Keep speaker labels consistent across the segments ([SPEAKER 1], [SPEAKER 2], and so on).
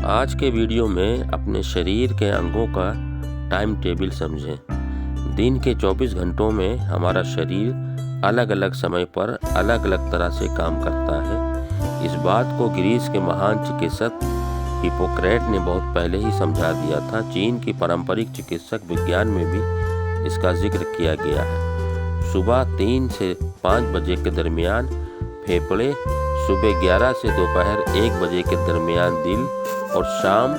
[SPEAKER 1] आज के वीडियो में अपने शरीर के अंगों का टाइम टेबल समझें। दिन के 24 घंटों में हमारा शरीर अलग अलग समय पर अलग अलग तरह से काम करता है। इस बात को ग्रीस के महान चिकित्सक हिप्पोक्रेट ने बहुत पहले ही समझा दिया था। चीन की पारंपरिक चिकित्सक विज्ञान में भी इसका जिक्र किया गया है। सुबह 3 से 5 बजे के दरमियान फेफड़े, सुबह 11 से दोपहर 1 बजे के दरमियान दिल और शाम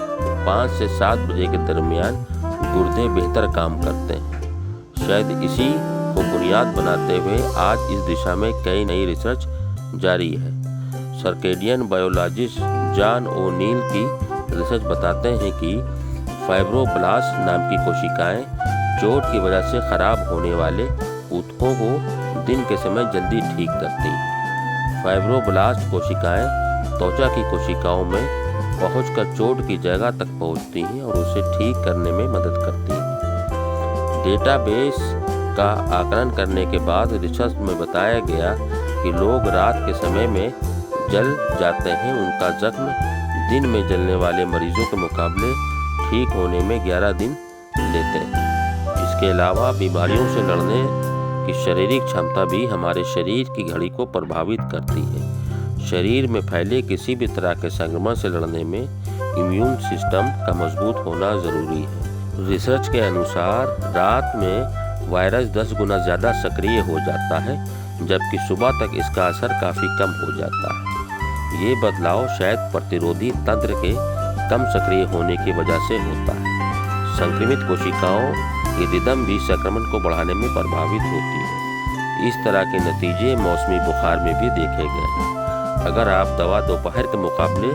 [SPEAKER 1] 5 से 7 बजे के दरमियान गुर्दे बेहतर काम करते हैं। शायद इसी को बुनियाद बनाते हुए आज इस दिशा में कई नई रिसर्च जारी है। सर्केडियन बायोलॉजिस्ट जॉन ओ नील की रिसर्च बताते हैं कि फाइब्रोब्लास्ट नाम की कोशिकाएं चोट की वजह से खराब होने वाले ऊतकों को दिन के समय जल्दी ठीक करती हैं। फाइब्रोब्लास्ट कोशिकाएं त्वचा की कोशिकाओं में पहुंचकर चोट की जगह तक पहुंचती हैं और उसे ठीक करने में मदद करती हैं। डेटाबेस का आकलन करने के बाद रिसर्च में बताया गया कि लोग रात के समय में जल जाते हैं। उनका जख्म दिन में जलने वाले मरीजों के मुकाबले ठीक होने में 11 दिन लेते हैं। इसके अलावा बीमारियों से लड़ने की शारीरिक क्षमता भी हमारे शरीर की घड़ी को प्रभावित करती है। शरीर में फैले किसी भी तरह के संक्रमण से लड़ने में इम्यून सिस्टम का मजबूत होना ज़रूरी है। रिसर्च के अनुसार रात में वायरस 10 गुना ज़्यादा सक्रिय हो जाता है, जबकि सुबह तक इसका असर काफ़ी कम हो जाता है। ये बदलाव शायद प्रतिरोधी तंत्र के कम सक्रिय होने की वजह से होता है। संक्रमित कोशिकाओं की रिदम भी संक्रमण को बढ़ाने में प्रभावित होती है। इस तरह के नतीजे मौसमी बुखार में भी देखे गए हैं। अगर आप दवा दोपहर के मुकाबले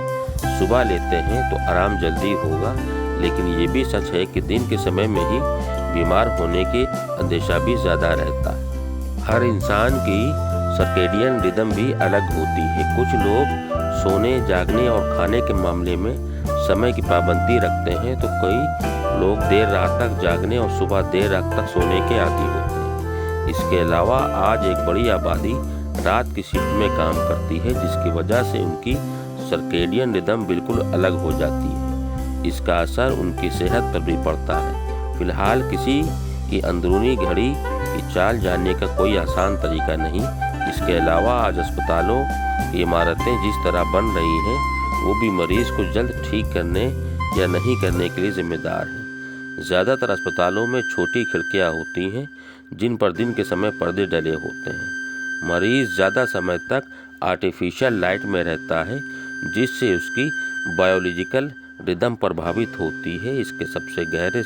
[SPEAKER 1] सुबह लेते हैं तो आराम जल्दी होगा, लेकिन ये भी सच है कि दिन के समय में ही बीमार होने की अंदेशा भी ज़्यादा रहता है। हर इंसान की सर्केडियन रिदम भी अलग होती है। कुछ लोग सोने, जागने और खाने के मामले में समय की पाबंदी रखते हैं, तो कई लोग देर रात तक जागने और सुबह देर रात तक सोने के आदी होते हैं। इसके अलावा आज एक बड़ी आबादी रात की शिफ्ट में काम करती है, जिसकी वजह से उनकी सर्केडियन रिदम बिल्कुल अलग हो जाती है। इसका असर उनकी सेहत पर भी पड़ता है। फिलहाल किसी की अंदरूनी घड़ी की चाल जानने का कोई आसान तरीका नहीं। इसके अलावा आज अस्पतालों की इमारतें जिस तरह बन रही हैं, वो भी मरीज को जल्द ठीक करने या नहीं करने के लिए जिम्मेदार हैं। ज़्यादातर अस्पतालों में छोटी खिड़कियां होती हैं, जिन पर दिन के समय पर्दे डले होते हैं। मरीज ज़्यादा समय तक आर्टिफिशियल लाइट में रहता है, जिससे उसकी बायोलॉजिकल रिदम प्रभावित होती है। इसके सबसे गहरे